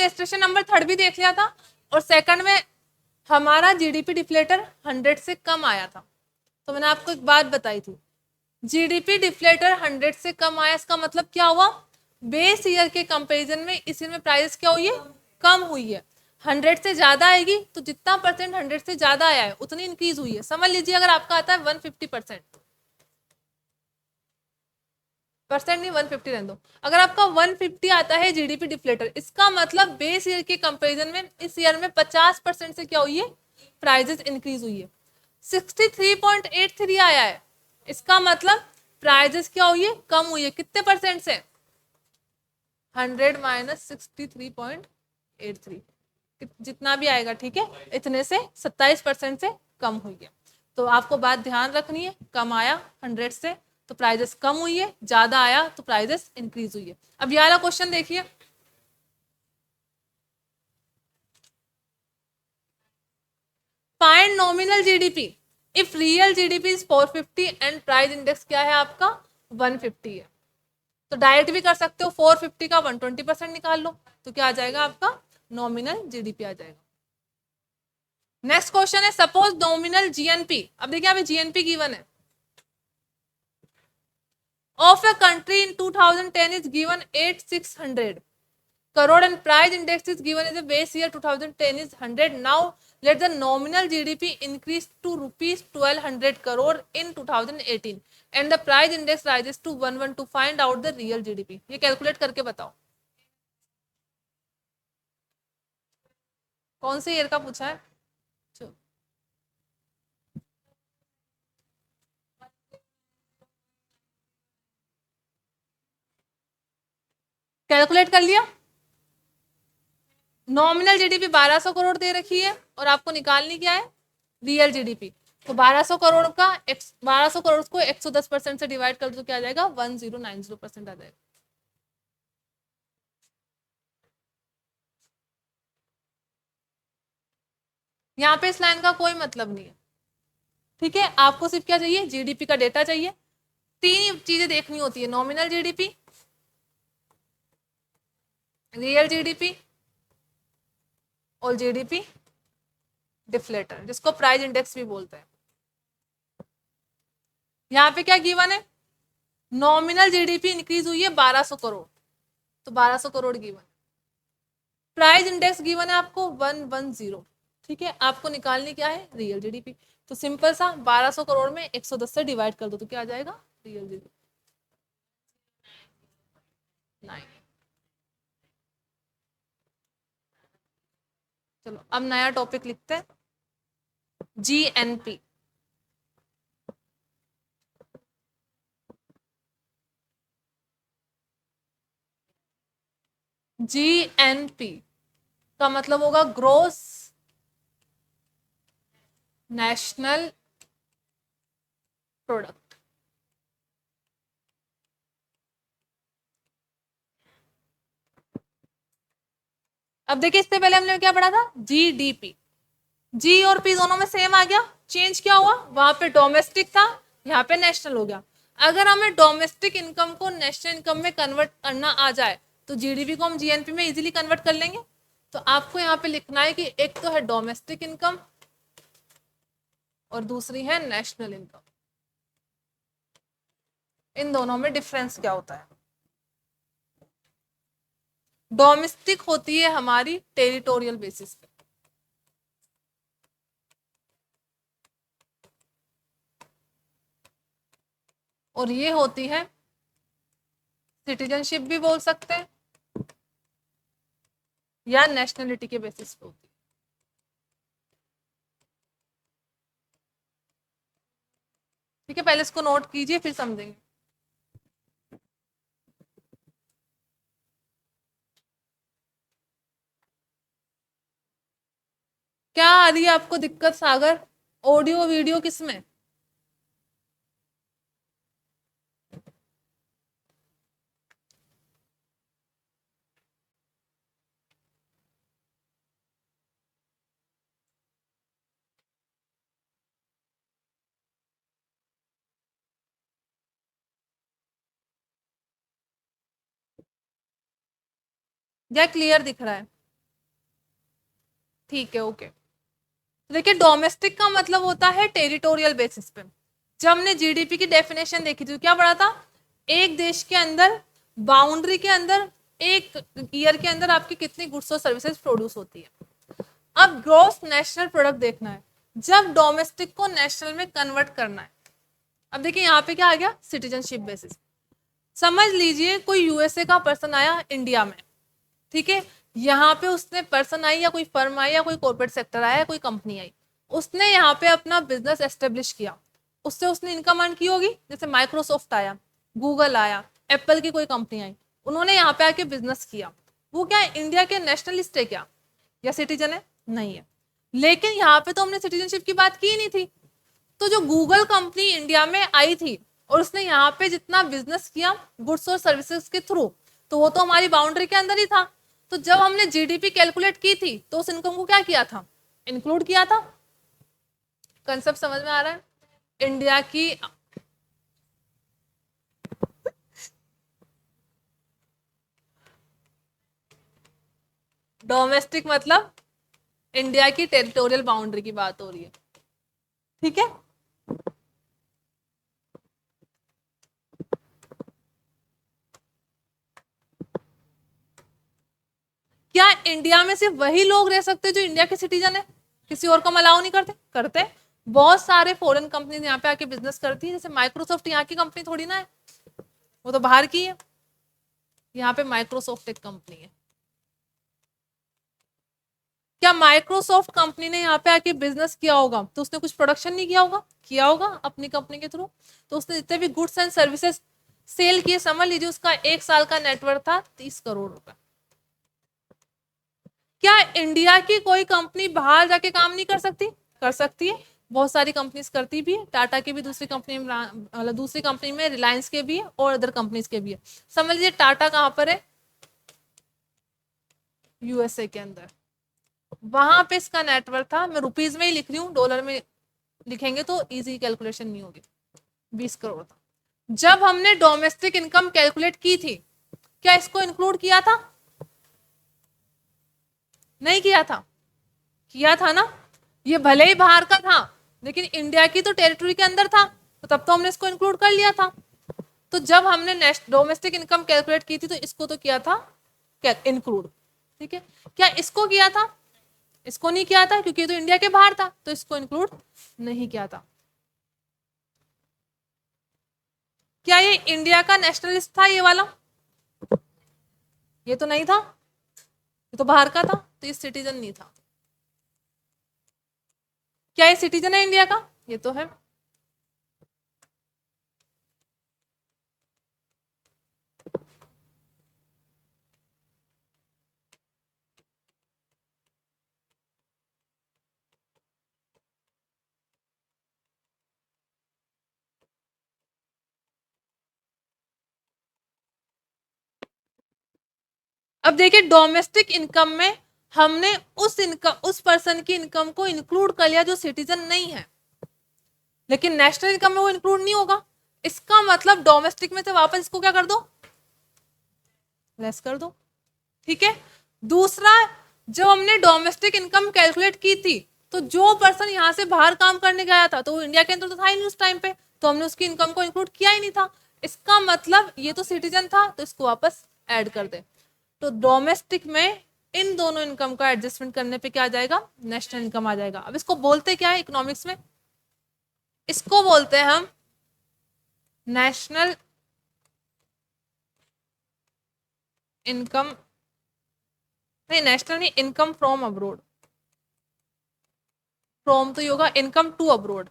Illustration number 3 भी देख लिया था, और सेकंड में हमारा जीडीपी डिफ्लेटर 100 से कम आया था। तो मैंने आपको एक बात बताई थी, जीडीपी डिफ्लेटर 100 से कम आया, इसका मतलब क्या हुआ, बेस ईयर के कंपैरिजन में इस ईयर में प्राइस क्या हुई है, कम हुई है। 100 से ज्यादा आएगी तो जितना परसेंट 100 से ज्यादा आया है उतनी इंक्रीज हुई है। समझ लीजिए अगर आपका आता है 150%, परसेंट नहीं 150 रहने दो, अगर आपका 150 आता है जीडीपी डिफ्लेटर, इसका मतलब बेस ईयर के कंपैरिजन में इस ईयर में 50% से क्या हुई है, प्राइजेस इंक्रीज हुई है। 63.83 आया है, इसका मतलब प्राइजेस क्या हुई है, कम हुई है। कितने परसेंट से, 100 माइनस 63.83, जितना भी आएगा, ठीक है, इतने से 27% से कम हुई है। तो आपको बात ध्यान रखनी है, कम आया 100 से तो प्राइजेस कम हुई है, ज्यादा आया तो प्राइजेस इंक्रीज हुई है। अब ये वाला क्वेश्चन देखिए, find nominal GDP if real GDP is 450 and price index क्या है आपका 150 है। तो डायरेक्ट भी कर सकते हो, 450 का 120% निकाल लो तो क्या आ जाएगा आपका नॉमिनल जीडीपी आ जाएगा। नेक्स्ट क्वेश्चन है, सपोज नॉमिनल जीएनपी, अब देखिए अभी जीएनपी गिवन है, of a country in 2010 is given 8600 crore and price index is given as a base year 2010 is 100. Now let the nominal GDP increase to rupees 1200 crore in 2018 and the price index rises to 11 to find out the real GDP. ये calculate करके बताओ कौन से year का पूछा है। Calculate कर लिया, नॉमिनल जीडीपी 1200 करोड़ दे रखी है और आपको निकालनी क्या है, रियल जीडीपी। तो 1200 करोड़ का 1200 करोड़ को 110% से डिवाइड कर दो तो क्या आ जाएगा 1090% आ जाएगा। यहाँ पे इस लाइन का कोई मतलब नहीं है, ठीक है, आपको सिर्फ क्या चाहिए, जीडीपी का डेटा चाहिए। तीन चीजें देखनी होती है, नॉमिनल जीडीपी, रियल जीडीपी और जीडीपी डिफ्लेटर, जिसको प्राइस इंडेक्स भी बोलते हैं। यहाँ पे क्या गिवन है, नॉमिनल जीडीपी इंक्रीज हुई है 1200 करोड़, तो 1200 crore given, price index given है आपको 110, ठीक है, आपको निकालनी क्या है, रियल जीडीपी। तो सिंपल सा 1200 करोड़ में 110 से डिवाइड कर दो तो क्या आ जाएगा, रियल जीडीपी 9। चलो अब नया टॉपिक लिखते हैं, जीएनपी। जीएनपी का मतलब होगा ग्रोस नेशनल प्रोडक्ट। अब देखिए इससे पहले हमने क्या पढ़ा था, जीडीपी, जी और पी दोनों में सेम आ गया, चेंज क्या हुआ, वहां पे डोमेस्टिक था यहाँ पे नेशनल हो गया। अगर हमें डोमेस्टिक इनकम को नेशनल इनकम में कन्वर्ट करना आ जाए तो जीडीपी को हम जीएनपी में इजीली कन्वर्ट कर लेंगे। तो आपको यहाँ पे लिखना है कि एक तो है डोमेस्टिक इनकम और दूसरी है नेशनल इनकम, इन दोनों में डिफरेंस क्या होता है। डोमेस्टिक होती है हमारी टेरिटोरियल बेसिस पे, और ये होती है सिटीजनशिप भी बोल सकते हैं या नेशनलिटी के बेसिस पे होती है। ठीक है, पहले इसको नोट कीजिए फिर समझेंगे। क्या आ रही है आपको दिक्कत सागर, ऑडियो वीडियो किसमें, या क्लियर दिख रहा है। ठीक है, ओके। देखिए डोमेस्टिक का मतलब होता है टेरिटोरियल बेसिस पे। जब हमने जीडीपी की डेफिनेशन देखी थी तो क्या पढ़ा था, एक देश के अंदर बाउंड्री के अंदर एक ईयर के अंदर आपकी कितनी गुड्स और सर्विसेज प्रोड्यूस होती है। अब ग्रॉस नेशनल प्रोडक्ट देखना है, जब डोमेस्टिक को नेशनल में कन्वर्ट करना है। अब देखिए यहाँ पे क्या आ गया, सिटीजनशिप बेसिस। समझ लीजिए कोई यूएसए का पर्सन आया इंडिया में, ठीक है, यहाँ पे उसने पर्सन आई या कोई फर्म आई या कोई कॉर्पोरेट सेक्टर आया, कोई कंपनी आई, उसने यहाँ पे अपना बिजनेस एस्टेब्लिश किया, उससे उसने इनकम अर्न की होगी। जैसे माइक्रोसॉफ्ट आया, गूगल आया, एप्पल की कोई कंपनी आई, उन्होंने यहाँ पे आके बिजनेस किया, वो क्या है, इंडिया के नेशनलिस्ट है क्या, या सिटीजन है, नहीं है। लेकिन यहाँ पे तो हमने सिटीजनशिप की बात की ही नहीं थी। तो जो गूगल कंपनी इंडिया में आई थी और उसने यहाँ पे जितना बिजनेस किया गुड्स और सर्विसेज के थ्रू, तो वो तो हमारी बाउंड्री के अंदर ही था। तो जब हमने जीडीपी कैलकुलेट की थी तो उस इनकम को क्या किया था, इंक्लूड किया था। कंसेप्ट समझ में आ रहा है। इंडिया की डोमेस्टिक मतलब इंडिया की टेरिटोरियल बाउंड्री की बात हो रही है, ठीक है। क्या इंडिया में सिर्फ वही लोग रह सकते हैं जो इंडिया के सिटीजन है, किसी और को अलाउ नहीं करते? करते। बहुत सारे फॉरेन कंपनीज यहाँ पे आके बिजनेस करती है। जैसे माइक्रोसॉफ्ट यहाँ की कंपनी थोड़ी ना है, वो तो बाहर की है। यहाँ पे माइक्रोसॉफ्ट एक कंपनी है। क्या माइक्रोसॉफ्ट कंपनी ने यहाँ पे आके बिजनेस किया होगा तो उसने कुछ प्रोडक्शन नहीं किया होगा? किया होगा अपनी कंपनी के थ्रू। तो उसने जितने भी गुड्स एंड सर्विसेज सेल किए, समझ लीजिए उसका एक साल का नेटवर्थ था 30 करोड़ रुपए। क्या इंडिया की कोई कंपनी बाहर जाके काम नहीं कर सकती? कर सकती है, बहुत सारी कंपनीज करती भी है। टाटा की भी दूसरी कंपनी में, मतलब दूसरी कंपनी में रिलायंस के भी है और अदर कंपनीज के भी है। समझ लीजिए टाटा कहाँ पर है, यूएसए के अंदर। वहां पे इसका नेटवर्क था, मैं रुपीज में ही लिख रही हूँ, डॉलर में लिखेंगे तो इजी कैलकुलेशन नहीं होगी, 20 करोड़ था। जब हमने डोमेस्टिक इनकम कैलकुलेट की थी, क्या इसको इंक्लूड किया था? नहीं किया था? किया था ना। ये भले ही बाहर का था लेकिन इंडिया की तो टेरिटरी के अंदर था, तो तब तो हमने इसको इंक्लूड कर लिया था। तो जब हमने डोमेस्टिक इनकम कैलकुलेट की थी तो इसको तो किया था इंक्लूड, ठीक है। क्या इसको किया था? इसको नहीं किया था क्योंकि तो इंडिया के बाहर था, तो इसको इंक्लूड नहीं किया था। क्या ये इंडिया का नेशनलिस्ट था ये वाला? ये तो नहीं था, ये तो बाहर का था, तो ये सिटीजन नहीं था। क्या ये सिटीजन है इंडिया का? ये तो है। अब देखिए डोमेस्टिक इनकम में हमने उस पर्सन की इनकम को इंक्लूड कर लिया जो सिटीजन नहीं है, लेकिन नेशनल इनकम में वो इंक्लूड नहीं होगा। इसका मतलब डोमेस्टिक में से वापस इसको क्या कर दो, लेस कर दो, ठीक है। दूसरा, जब हमने डोमेस्टिक इनकम कैलकुलेट की थी तो जो पर्सन यहाँ से बाहर काम करने गया था तो वो इंडिया के अंदर तो था ही नहीं उस टाइम पे, तो हमने उसकी इनकम को इंक्लूड किया ही नहीं था। इसका मतलब ये तो सिटीजन था, तो इसको वापस ऐड कर दे। तो डोमेस्टिक में इन दोनों इनकम का एडजस्टमेंट करने पे क्या आ जाएगा, नेशनल इनकम आ जाएगा। अब इसको बोलते क्या है इकोनॉमिक्स में, इसको बोलते हैं हम नेशनल इनकम, नहीं नेशनल नहीं, इनकम फ्रॉम अब्रोड। फ्रॉम तो होगा इनकम टू अब्रोड,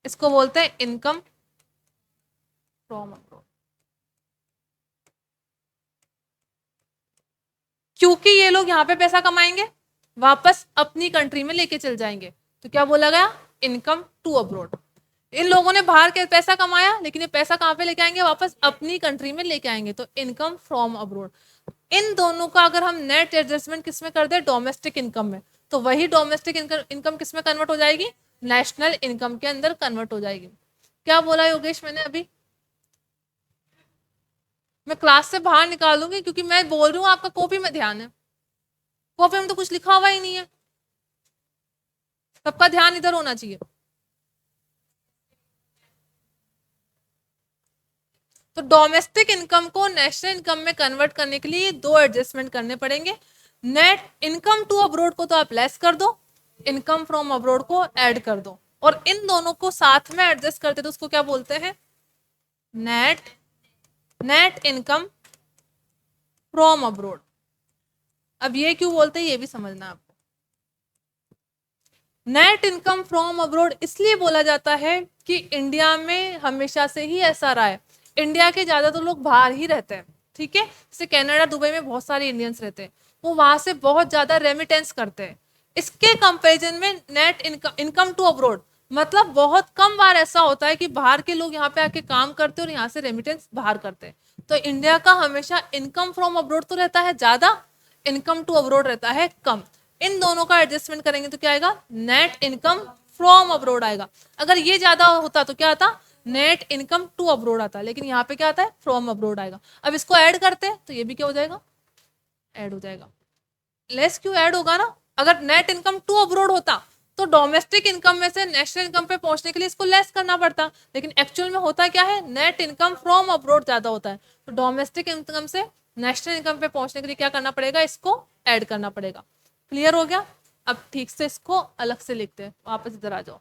इसको बोलते हैं इनकम फ्रॉम अब्रोड। क्योंकि ये लोग यहाँ पे पैसा कमाएंगे वापस अपनी कंट्री में लेके चल जाएंगे, तो क्या बोला गया, इनकम टू अब्रोड। इन लोगों ने बाहर के पैसा कमाया लेकिन ये पैसा कहाँ पे लेके आएंगे, वापस अपनी कंट्री में लेके आएंगे, तो इनकम फ्रॉम अब्रोड। इन दोनों का अगर हम नेट एडजस्टमेंट किसमें कर दे, डोमेस्टिक इनकम में, तो वही डोमेस्टिक इनकम किसमें कन्वर्ट हो जाएगी, नेशनल इनकम के अंदर कन्वर्ट हो जाएगी। क्या बोला योगेश मैंने अभी? मैं क्लास से बाहर निकालूंगी क्योंकि मैं बोल रही हूँ आपका कॉपी में ध्यान है। कॉपी में तो कुछ लिखा हुआ ही नहीं है, सबका ध्यान इधर होना चाहिए। तो डोमेस्टिक इनकम को नेशनल इनकम में कन्वर्ट करने के लिए दो एडजस्टमेंट करने पड़ेंगे। नेट इनकम टू अब्रोड को तो आप लेस कर दो, इनकम फ्रॉम अब्रोड को ऐड कर दो, और इन दोनों को साथ में एडजस्ट करते तो उसको क्या बोलते हैं, net net income from abroad. अब ये क्यों बोलते हैं ये भी समझना आपको। नेट इनकम फ्रॉम अब्रोड इसलिए बोला जाता है कि इंडिया में हमेशा से ही ऐसा रहा है, इंडिया के ज्यादातर लोग बाहर ही रहते हैं, ठीक है, जैसे कनाडा दुबई में बहुत सारे इंडियंस रहते हैं, वो वहां से बहुत ज्यादा रेमिटेंस करते हैं। इसके कंपेरिजन में नेट इनकम टू अब्रोड मतलब बहुत कम बार ऐसा होता है कि बाहर के लोग यहाँ पे आके काम करते हैं और यहाँ से रेमिटेंस बाहर करते हैं। तो इंडिया का हमेशा इनकम फ्रॉम अब्रोड तो रहता है ज्यादा, इनकम टू अब्रोड रहता है कम। इन दोनों का एडजस्टमेंट करेंगे तो क्या आएगा, नेट इनकम फ्रॉम अब्रोड आएगा। अगर ये ज्यादा होता तो क्या आता, नेट इनकम टू अब्रोड आता, लेकिन यहाँ पे क्या आता है, फ्रॉम अब्रोड आएगा। अब इसको ऐड करते हैं तो ये भी क्या हो जाएगा, ऐड हो जाएगा। लेस क्यों ऐड होगा ना, अगर नेट इनकम टू अब्रोड होता तो डोमेस्टिक इनकम में से नेशनल इनकम पे पहुंचने के लिए इसको लेस करना पड़ता, लेकिन एक्चुअल में होता क्या है, नेट इनकम फ्रॉम अब्रोड ज्यादा होता है, तो डोमेस्टिक इनकम से नेशनल इनकम पे पहुंचने के लिए क्या करना पड़ेगा, इसको ऐड करना पड़ेगा। क्लियर हो गया। अब ठीक से इसको अलग से लिखते हैं, वापस इधर आ जाओ।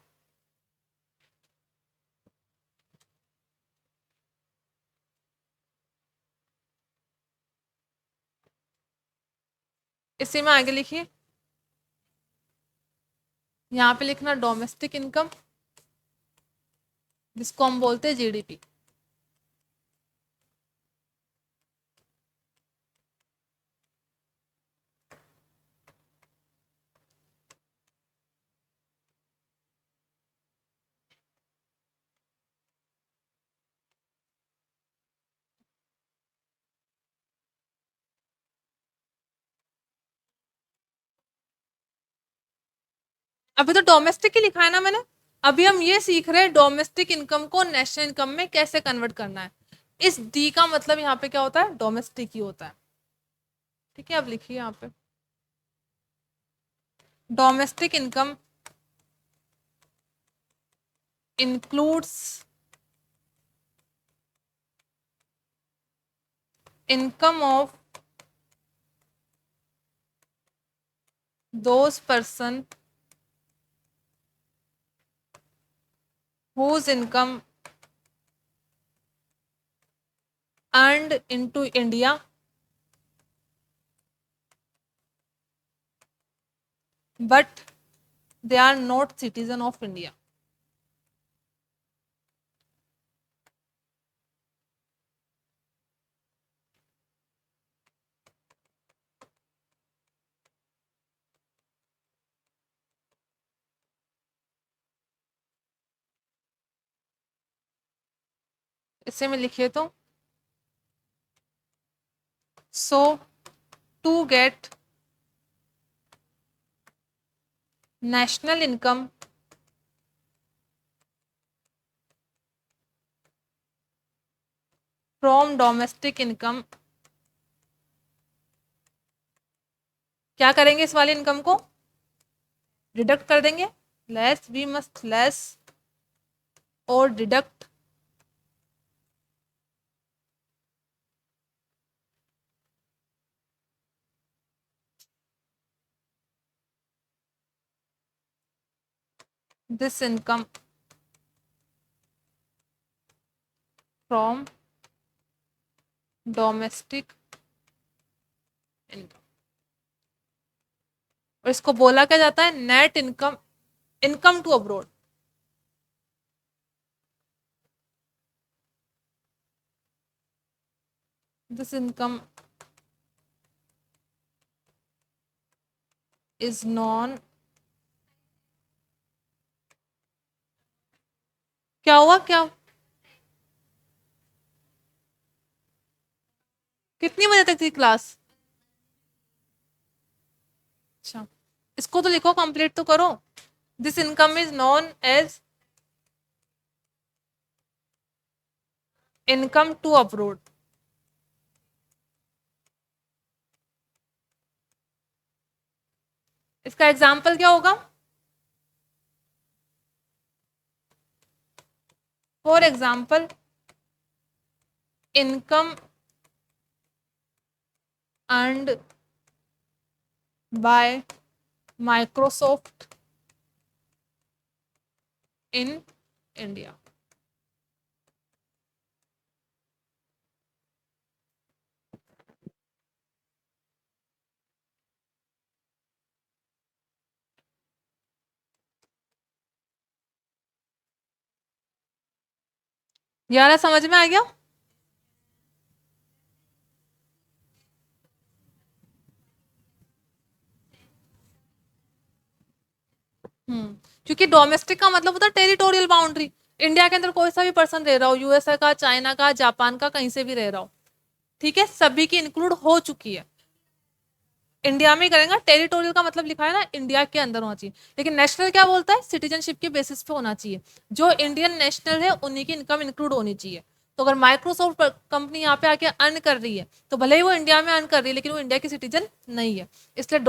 इसी में आगे लिखिए, यहाँ पे लिखना डोमेस्टिक इनकम, जिसको हम बोलते हैं जीडीपी। अभी तो डोमेस्टिक ही लिखा है ना मैंने, अभी हम ये सीख रहे हैं डोमेस्टिक इनकम को नेशनल इनकम में कैसे कन्वर्ट करना है। इस डी का मतलब यहाँ पे क्या होता है, डोमेस्टिक ही होता है, ठीक है। अब लिखिए यहाँ पे, domestic income includes income of those person whose income earned into India but they are not citizen of India। इसे में लिखिए तो, so to get national income from domestic income, क्या करेंगे, इस वाले इनकम को डिडक्ट कर देंगे, लेस वी मस्ट लेस और deduct this income from domestic income। और इसको बोला क्या जाता है, net income income to abroad. This income is non, क्या हुआ, क्या कितनी बजे तक थी क्लास, अच्छा इसको तो लिखो, कंप्लीट तो करो। This income is non as income to abroad. इसका एग्जाम्पल क्या होगा? For example income earned by Microsoft in India. यार समझ में आ गया? क्योंकि डोमेस्टिक का मतलब होता है टेरिटोरियल बाउंड्री। इंडिया के अंदर कोई सा भी पर्सन रह रहा हो, यूएसए का, चाइना का, जापान का, कहीं से भी रह रहा हो, ठीक है, सभी की इंक्लूड हो चुकी है। इंडिया में ही करेंगे। टेरिटोरियल का मतलब लिखा है ना, इंडिया के अंदर होना चाहिए। लेकिन नेशनल क्या बोलता है? सिटीजनशिप के बेसिस पे होना चाहिए। जो इंडियन नेशनल है उन्हीं की इनकम इंक्लूड होनी चाहिए। तो अगर माइक्रोसॉफ्ट कंपनी यहाँ पे आके अर्न कर रही है तो भले ही वो इंडिया में अर्न कर रही है लेकिन वो इंडिया की सिटीजन नहीं है। इसलिए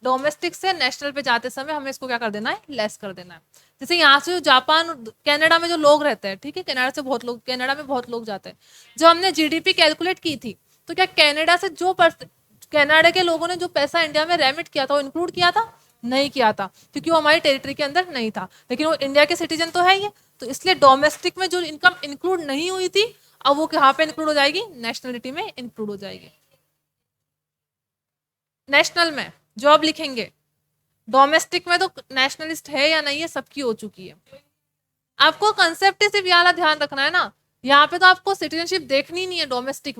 डोमेस्टिक से नेशनल पे जाते समय हमें इसको क्या कर देना है? लेस कर देना है। जैसे यहाँ से जो जापान, कनाडा में जो लोग रहते हैं, ठीक है, कनाडा से बहुत लोग, कनाडा में बहुत लोग जाते हैं। जब हमने जीडीपी कैलकुलेट की थी तो क्या कनाडा से जो कनाडा के लोगों ने जो पैसा इंडिया में रेमिट किया था वो इंक्लूड किया था? नहीं किया था, क्योंकि वो हमारी टेरिटरी के अंदर नहीं था। लेकिन वो इंडिया के सिटीजन तो है ही है। तो इसलिए डोमेस्टिक में जो इनकम इंक्लूड नहीं हुई थी, अब वो कहाँ पे इंक्लूड हो जाएगी? नेशनलिटी में इंक्लूड हो जाएगी। नेशनल में जॉब लिखेंगे, डोमेस्टिक में तो नेशनलिस्ट है या नहीं है सबकी हो चुकी है। आपको कंसेप्ट सिर्फ यहाँ ध्यान रखना है ना, यहाँ पे तो आपको सिटीजनशिप देखनी नहीं है। डोमेस्टिक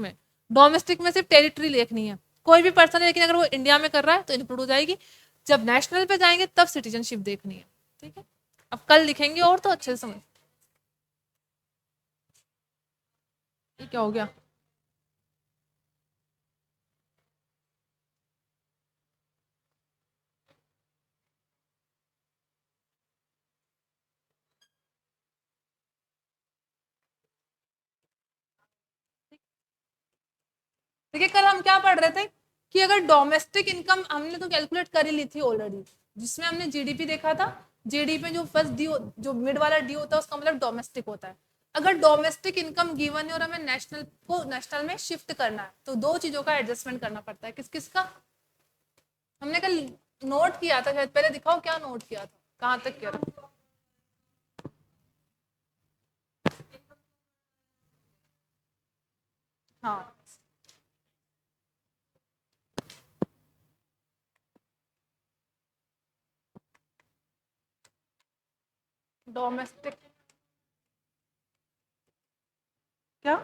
में सिर्फ टेरिटरी देखनी है। कोई भी पर्सन है लेकिन अगर वो इंडिया में कर रहा है तो इंक्लूड हो जाएगी। जब नेशनल पे जाएंगे तब सिटीजनशिप देखनी है, ठीक है। अब कल लिखेंगे और तो अच्छे से समझ। ये क्या हो गया? देखिए कल हम क्या पढ़ रहे थे कि अगर डोमेस्टिक इनकम हमने तो कैलकुलेट कर ही ली थी ऑलरेडी, जिसमें हमने जीडीपी देखा था। जीडीपी में जो फर्स्ट डी, जो मिड वाला डी होता है उसका मतलब डोमेस्टिक होता है। अगर डोमेस्टिक इनकम गिवन है और हमें नेशनल में शिफ्ट करना है तो दो चीजों का एडजस्टमेंट करना पड़ता है। किस किस का? हमने कल नोट किया था शायद, पहले दिखाओ क्या नोट किया था, कहां तक किया था? हाँ, डोमेस्टिक क्या?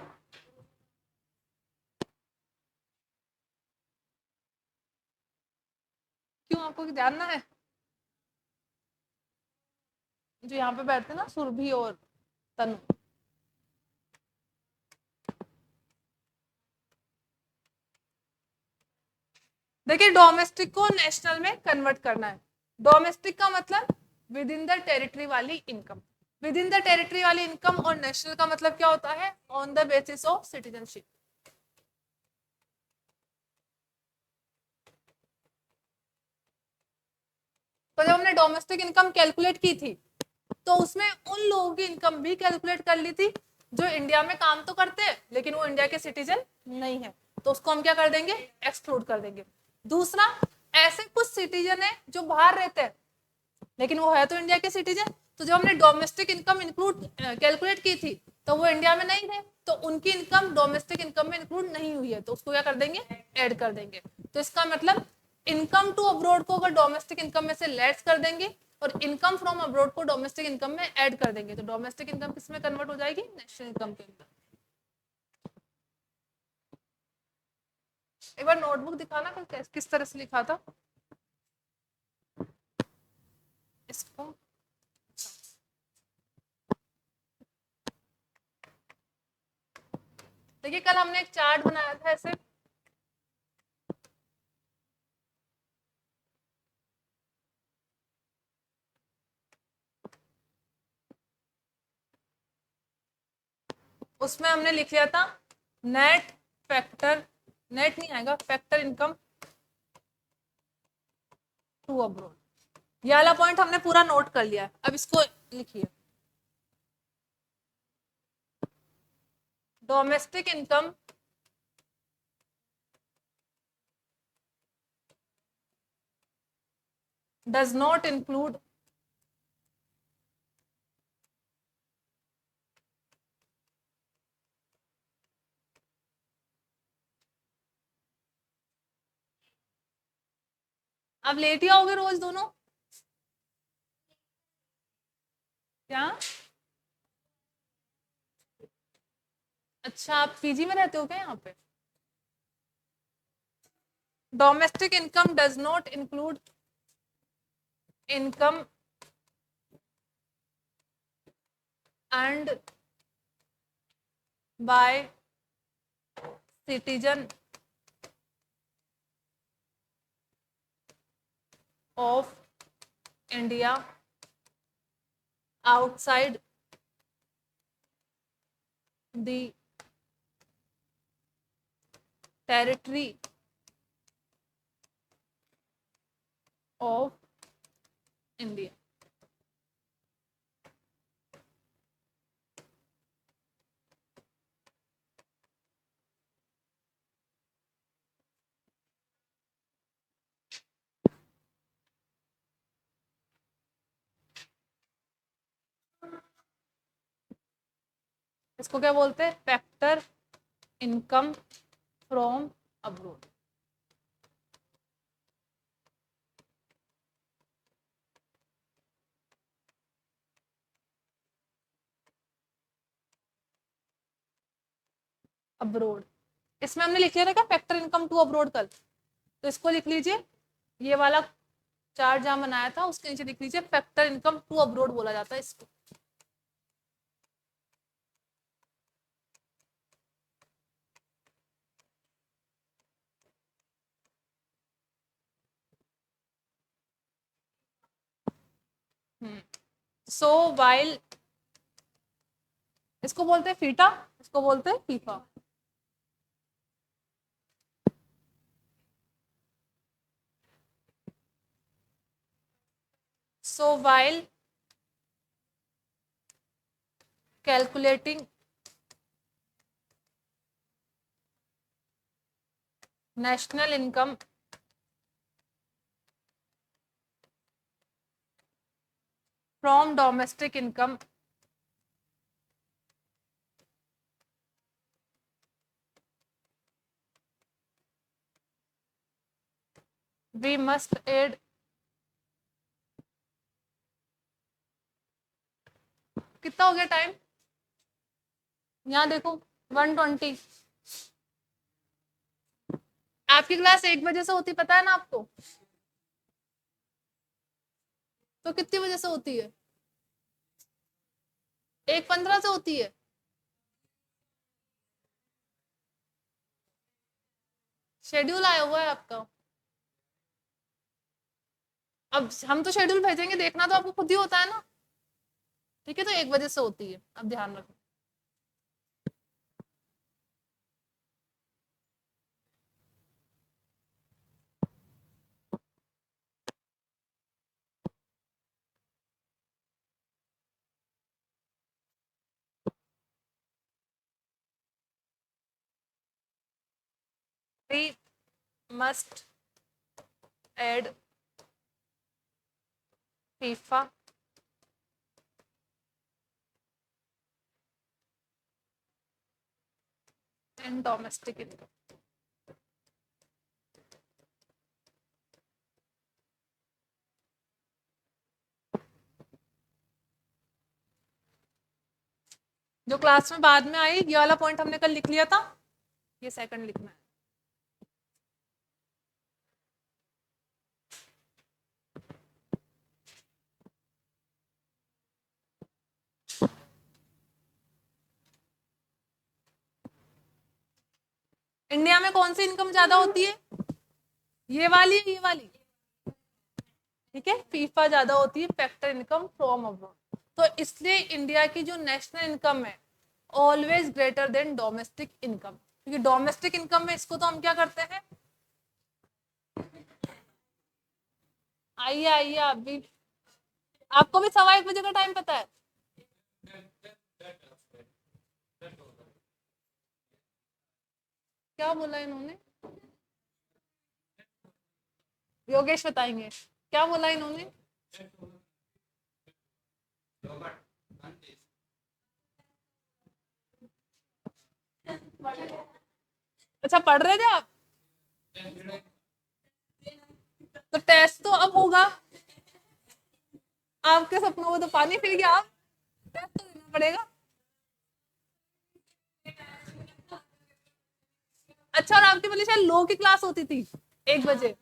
क्यों, आपको जानना है? जो यहाँ पे बैठते हैं ना, सुरभि और तनु। देखिए डोमेस्टिक को नेशनल में कन्वर्ट करना है। डोमेस्टिक का मतलब विद इन द टेरिटरी वाली income. With in the territory वाली इनकम, और नेशनल का मतलब क्या होता है? On the basis of citizenship. तो जब हमने डोमेस्टिक इनकम कैलकुलेट की थी तो उसमें उन लोगों की इनकम भी कैलकुलेट कर ली थी जो इंडिया में काम तो करते हैं लेकिन वो इंडिया के सिटीजन नहीं है। तो उसको हम क्या कर देंगे? एक्सक्लूड कर देंगे। दूसरा, ऐसे कुछ सिटीजन है जो बाहर रहते हैं लेकिन वो है तो इंडिया के सिटीजन। तो जब हमने डोमेस्टिक इनकम इंक्लूड कैलकुलेट की थी तो वो इंडिया में नहीं थे, तो उनकी इनकम डोमेस्टिक इनकम में इंक्लूड नहीं हुई है, तो उसको क्या कर देंगे? ऐड कर देंगे। तो इसका मतलब इनकम टू अब्रॉड को अगर डोमेस्टिक इनकम में से लेस कर देंगे और इनकम फ्रॉम अब्रॉड को डोमेस्टिक इनकम में ऐड कर देंगे, तो डोमेस्टिक इनकम किस में कन्वर्ट हो जाएगी? नेशनल इनकम के अंदर। एक बार नोटबुक दिखाना किस तरह से लिखा था इसको। देखिए कल हमने एक चार्ट बनाया था ऐसे, उसमें हमने लिख लिया था नेट फैक्टर, नेट नहीं आएगा, फैक्टर इनकम टू अब्रॉड। ये वाला पॉइंट हमने पूरा नोट कर लिया है, अब इसको लिखिए। Domestic income does not include अब लेट ही आओगे रोज दोनों क्या? अच्छा, आप पीजी में रहते हो क्या यहाँ पे? Domestic income does not include income earned by citizen of India outside the territory of India. इसको क्या बोलते हैं? Factor income from abroad. Abroad इसमें हमने लिख लिया था क्या, फैक्टर इनकम टू अब्रोड कल, तो इसको लिख लीजिए। ये वाला चार्ट जहां बनाया था उसके नीचे लिख लीजिए फैक्टर इनकम टू अब्रोड बोला जाता है इसको। सो वाइल इसको बोलते हैं फीटा, इसको बोलते हैं FIFA. So while calculating national income from domestic income we must add कितना हो गया टाइम, यहाँ देखो 1:20। आपकी क्लास 1 बजे से होती पता है ना आपको, तो कितनी बजे से होती है? 1:15 से होती है। शेड्यूल आया हुआ है आपका, अब हम तो शेड्यूल भेजेंगे, देखना तो आपको खुद ही होता है ना। ठीक है, तो 1 बजे से होती है, अब ध्यान रखो। We must add FIFA and domestic income। जो क्लास में बाद में आई, ये वाला पॉइंट हमने कल लिख लिया था, ये सेकंड लिखना है। इंडिया में कौन सी इनकम ज्यादा होती है? ये वाली, ये वाली, ठीक है, फीफा ज्यादा होती है, फैक्टर इनकम फ्रॉम अब्रॉड। तो इसलिए इंडिया की जो नेशनल इनकम है always greater than domestic income, क्योंकि डोमेस्टिक इनकम में इसको तो हम क्या करते हैं, आइए आइए आप भी, आपको भी 1:15 का टाइम पता है? क्या बोला इन्होंने? योगेश बताएंगे क्या बोला इन्होंने। अच्छा पढ़ रहे थे आप? तो टेस्ट तो अब होगा, आपके सपनों में तो पानी फिर गया, आप टेस्ट तो देना पड़ेगा। अच्छा, और आपकी वाली शायद लो की क्लास होती थी 1 बजे।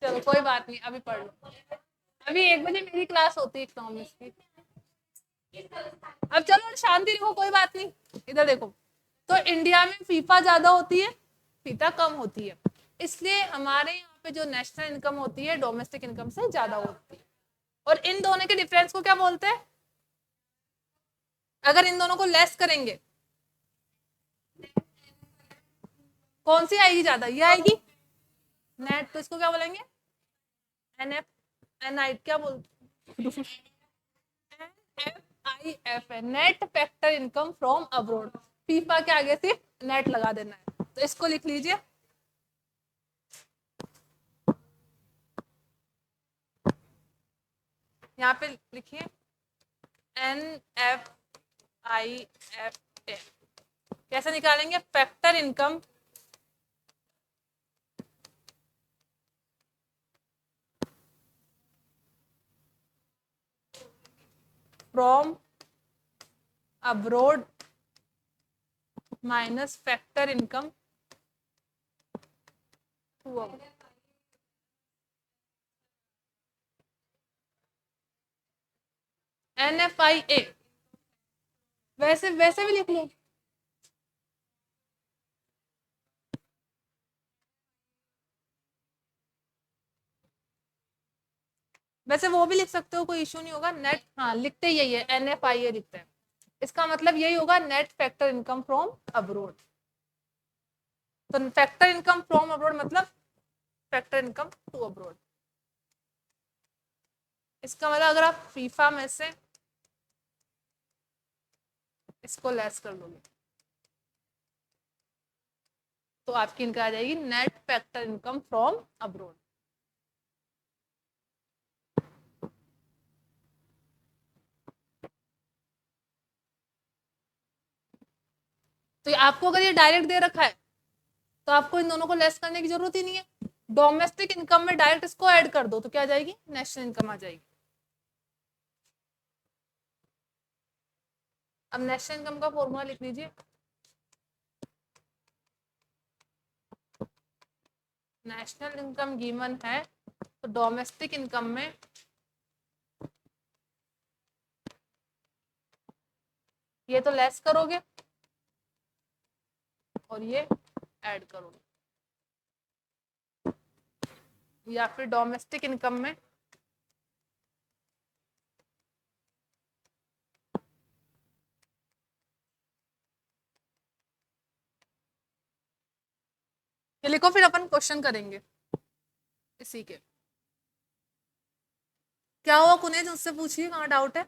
चलो कोई बात नहीं, अभी पढ़ लो। अभी 1 बजे मेरी क्लास होती है इकोनॉमिक्स की। अब चलो शांति रखो, कोई बात नहीं। इधर देखो, तो इंडिया में फीफा ज्यादा होती है, फीता कम होती है, इसलिए हमारे यहाँ पे जो नेशनल इनकम होती है डोमेस्टिक इनकम से ज्यादा होती है। और इन दोनों के डिफरेंस को क्या बोलते हैं? अगर इन दोनों को लेस करेंगे, कौन सी आएगी ज्यादा? ये आएगी नेट, तो इसको क्या बोलेंगे? एनएफ, एनआई क्या बोलते? एफ है, net factor income from abroad. FIFA के आगे सिर्फ नेट लगा देना है, तो इसको लिख लीजिए। यहाँ पे लिखिए N F I F A. कैसे निकालेंगे? Factor income from abroad minus factor income to abroad. NFIA, वैसे वैसे भी लिख लो। वैसे वो भी लिख सकते हो, कोई इशू नहीं होगा। नेट, हाँ लिखते यही है, NFIA लिखते हैं। इसका मतलब यही होगा, net factor income from abroad. तो फैक्टर इनकम फ्रॉम अब्रोड मतलब फैक्टर इनकम टू अब्रोड। इसका मतलब अगर आप फीफा में से इसको लेस कर दोगे तो आपकी इनका आ जाएगी net factor income from abroad. तो आपको अगर ये डायरेक्ट दे रखा है तो आपको इन दोनों को लेस करने की जरूरत ही नहीं है। डोमेस्टिक इनकम में डायरेक्ट इसको ऐड कर दो तो क्या आ जाएगी? नेशनल इनकम आ जाएगी। अब नेशनल इनकम का फॉर्मूला लिख लीजिए। नेशनल इनकम गिवन है तो डोमेस्टिक इनकम में ये तो लेस करोगे और ये ऐड करोगे, या फिर डोमेस्टिक इनकम में ये लिखो, फिर अपन क्वेश्चन करेंगे इसी के। क्या हुआ कुनेज, उससे पूछिए कहाँ डाउट है।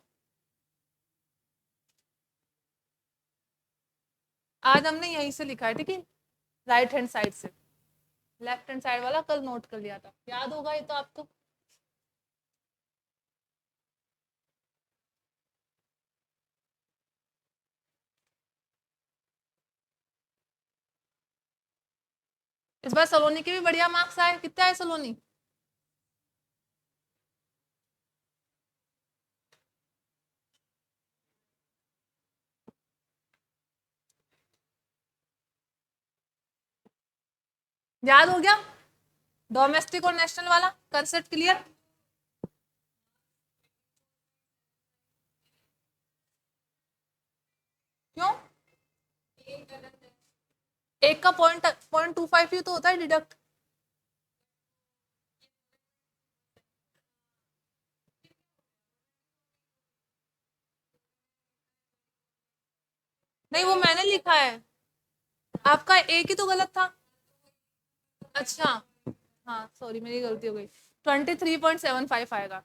आज हमने यहीं से लिखा है, ठीक है, राइट हैंड साइड से। लेफ्ट हैंड साइड वाला कल नोट कर लिया था, याद होगा ये तो आपको। इस बार सलोनी के भी बढ़िया मार्क्स आए, कितने आए सलोनी? याद हो गया? डोमेस्टिक और नेशनल वाला कंसेप्ट क्लियर? क्यों? एक का 0.25 ही तो होता है डिडक्ट। नहीं वो मैंने लिखा है, आपका एक ही तो गलत था। अच्छा, हाँ सॉरी मेरी गलती हो गई, 23.75 आएगा।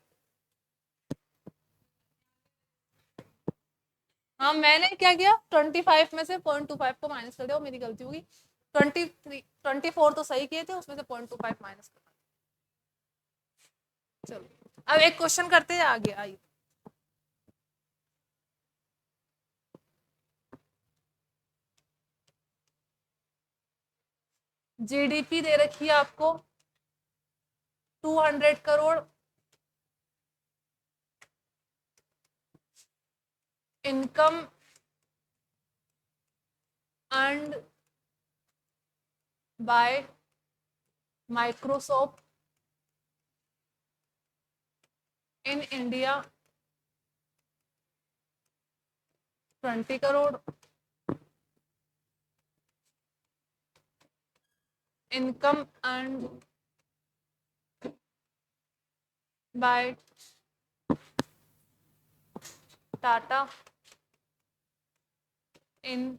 हाँ मैंने क्या किया, 25 में से 0.25 को माइनस कर दिया, वो मेरी गलती होगी। 24 तो सही किए थे, उसमें से 0.25 माइनस कर। चलो अब एक क्वेश्चन करते हैं आगे, आइए। जीडीपी दे रखी है आपको 200 crore, income earned bye Microsoft in India 20 crore, income earned bye Tata in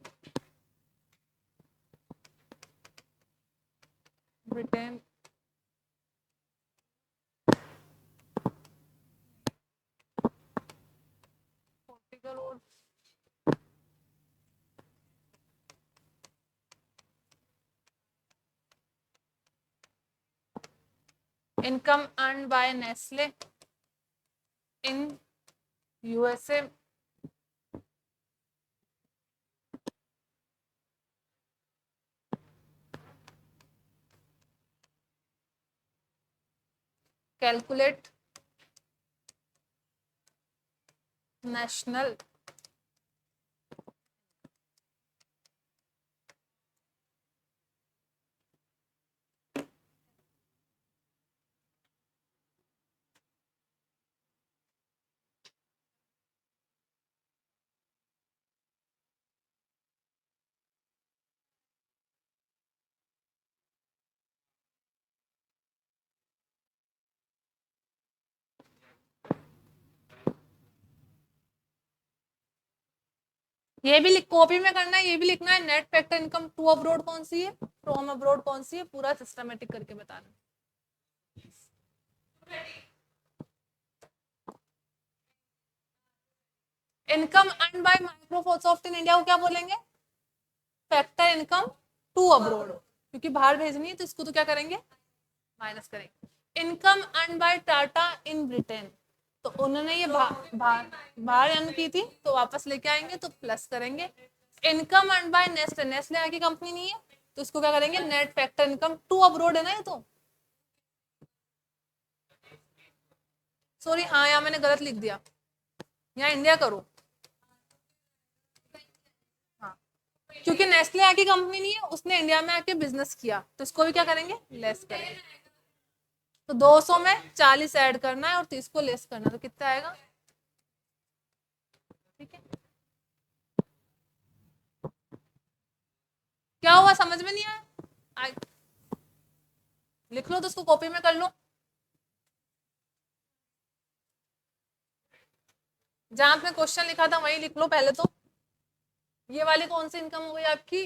Britain 40 crore, income earn by Nestle in USA calculate national ये भी कॉपी में करना है, ये भी लिखना है, net factor income to abroad कौन सी है, फ्रॉम अब्रोड कौन सी है, पूरा सिस्टमेटिक करके बताना। Income earn bye Microsoft in India को क्या बोलेंगे, फैक्टर इनकम टू अब्रोड, क्योंकि बाहर भेजनी है तो इसको तो क्या करेंगे, माइनस करेंगे। Income earn bye Tata in Britain, तो उन्होंने ये बाहर अर्न की थी तो वापस लेके आएंगे तो प्लस करेंगे। Income earn by Nestle, Nestle यहाँ की कंपनी नहीं है तो इसको क्या करेंगे, net factor income to abroad है ना ये तो, सॉरी हाँ यहाँ मैंने गलत लिख दिया, यहाँ इंडिया करो, हाँ क्योंकि नेस्ले यहाँ की कंपनी नहीं है, उसने इंडिया में आके बिजनेस किया तो इसको भी क्या करेंगे, लेस करेंगे। तो 200 में 40 ऐड करना है और 30 को लेस करना है, तो कितना आएगा, ठीक है। क्या हुआ समझ में नहीं आया, लिख लो तो उसको कॉपी में कर लो, जहां आपने क्वेश्चन लिखा था वही लिख लो पहले तो। ये वाली कौन सी इनकम हो गई आपकी,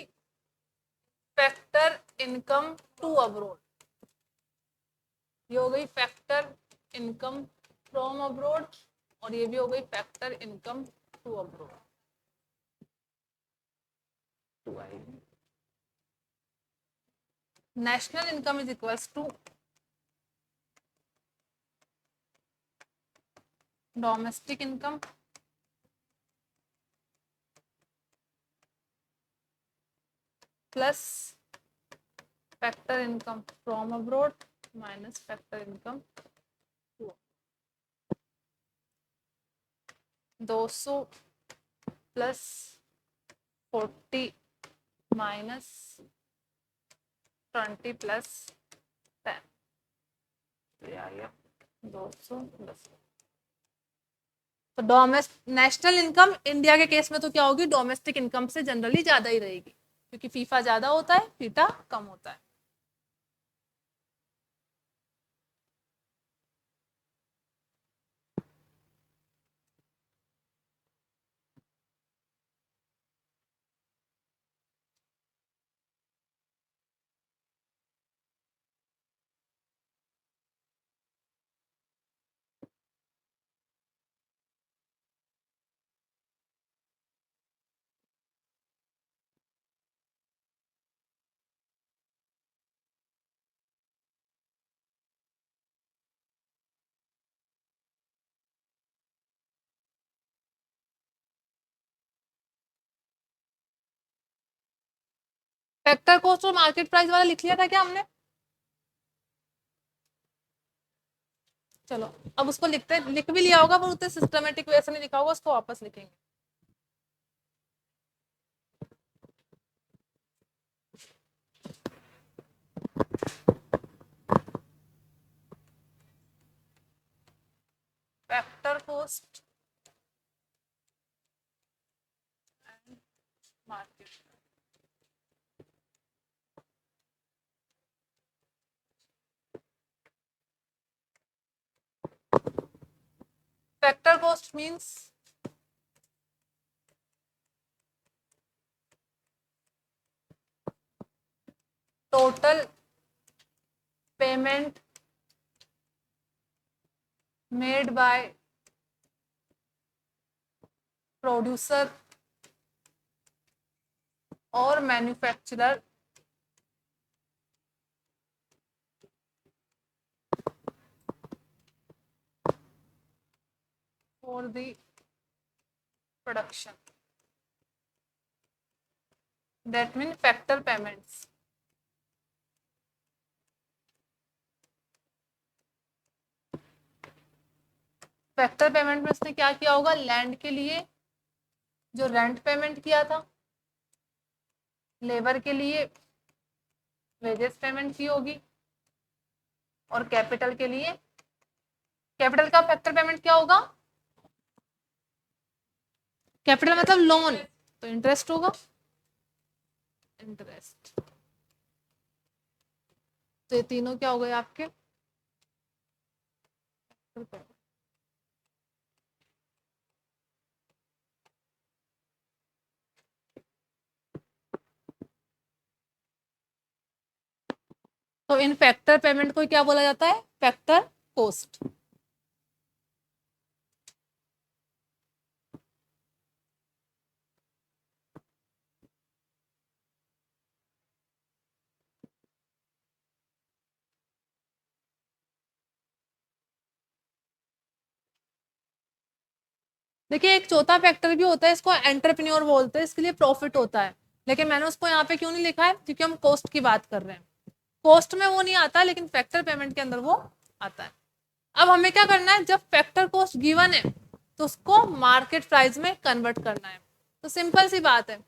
फैक्टर इनकम टू अब्रोड, ये हो गई फैक्टर इनकम फ्रॉम अब्रोड, और ये भी हो गई factor income to abroad, to आएगी। National income is equals to domestic income plus factor income from abroad minus factor income, 200 plus 40 minus 20 plus 10, तो ये आ गया 200 प्लस। तो नेशनल इनकम इंडिया के केस में तो क्या होगी, डोमेस्टिक इनकम से जनरली ज्यादा ही रहेगी, क्योंकि फीफा ज्यादा होता है, फीटा कम होता है। फैक्टर कॉस्ट और मार्केट प्राइस वाला लिख लिया था क्या हमने? चलो अब उसको लिखते हैं, लिख भी लिया होगा पर उतने सिस्टमेटिक वे से नहीं लिखा होगा, उसको वापस लिखेंगे। Factor cost and market. Factor cost means total payment made by producer or manufacturer for the production. That means factor payments. Factor payment में उसने क्या किया होगा, लैंड के लिए जो रेंट पेमेंट किया था, लेबर के लिए वेजेस पेमेंट की होगी, और कैपिटल के लिए, कैपिटल का फैक्टर पेमेंट क्या होगा, कैपिटल मतलब लोन, तो इंटरेस्ट होगा, इंटरेस्ट। तो ये तीनों क्या हो गए आपके? तो इन फैक्टर पेमेंट को क्या बोला जाता है? Factor cost. देखिए एक चौथा फैक्टर भी होता है, इसको एंटरप्रेन्योर बोलते हैं, इसके लिए प्रॉफिट होता है, लेकिन मैंने उसको यहाँ पे क्यों नहीं लिखा है, क्योंकि हम कॉस्ट की बात कर रहे हैं। कॉस्ट में वो नहीं आता, लेकिन फैक्टर पेमेंट के अंदर वो आता है। अब हमें क्या करना है, जब फैक्टर कॉस्ट गिवन है तो उसको मार्केट प्राइस में कन्वर्ट करना है। तो सिंपल सी बात है,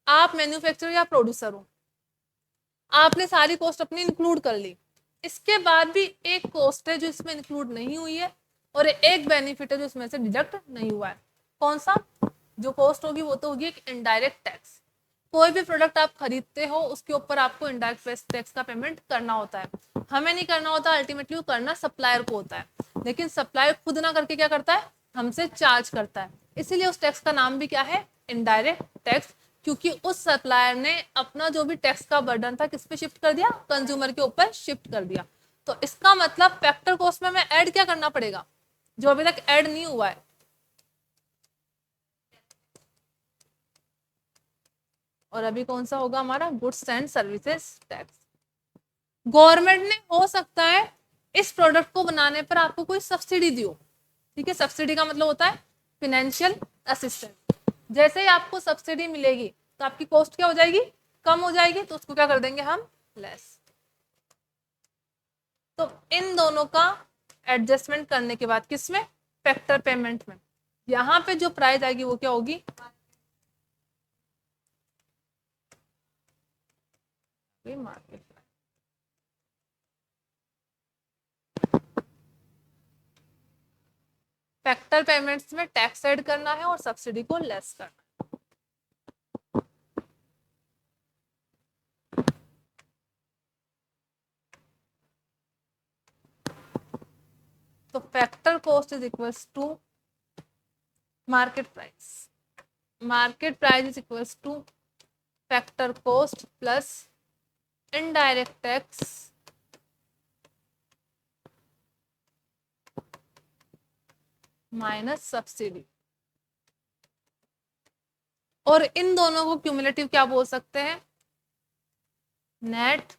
आप मैन्युफैक्चरर या प्रोड्यूसर हो, आपने सारी कॉस्ट अपनी इंक्लूड कर ली, इसके बाद भी एक कॉस्ट है जो इसमें इंक्लूड नहीं हुई है, और एक बेनिफिट है जो इसमें से डिडक्ट नहीं हुआ है। कौन सा? जो कॉस्ट होगी वो तो होगी एक इनडायरेक्ट टैक्स। कोई भी प्रोडक्ट आप खरीदते हो उसके ऊपर आपको इनडायरेक्ट टैक्स का पेमेंट करना होता है। हमें नहीं करना होता, अल्टीमेटली वो करना सप्लायर को होता है, लेकिन सप्लायर खुद ना करके क्या करता है, हमसे चार्ज करता है। इसीलिए उस टैक्स का नाम भी क्या है, इनडायरेक्ट टैक्स, क्योंकि उस सप्लायर ने अपना जो भी टैक्स का बर्डन था किस पे शिफ्ट कर दिया, कंज्यूमर के ऊपर शिफ्ट कर दिया। तो इसका मतलब फैक्टर कॉस्ट में हमें ऐड क्या करना पड़ेगा, जो अभी तक ऐड नहीं हुआ है, और अभी कौन सा होगा हमारा, goods and services tax. Government ने हो सकता है इस प्रोडक्ट को बनाने पर आपको कोई सब्सिडी दियो, ठीक है, सब्सिडी का मतलब होता है फिनेंशियल असिस्टेंस। जैसे ही आपको सब्सिडी मिलेगी तो आपकी कॉस्ट क्या हो जाएगी, कम हो जाएगी, तो उसको क्या कर देंगे हम, लेस। तो इन दोनों का एडजस्टमेंट करने के बाद किसमें, फैक्टर पेमेंट में, यहाँ पे जो प्राइस आएगी वो क्या होगी, मार्केट। फैक्टर पेमेंट्स में टैक्स ऐड करना है और सब्सिडी को लेस करना है। तो factor cost is equals to market price, market price is equals to factor cost plus indirect tax minus subsidy. और इन दोनों को क्यूमुलेटिव क्या बोल सकते हैं, नेट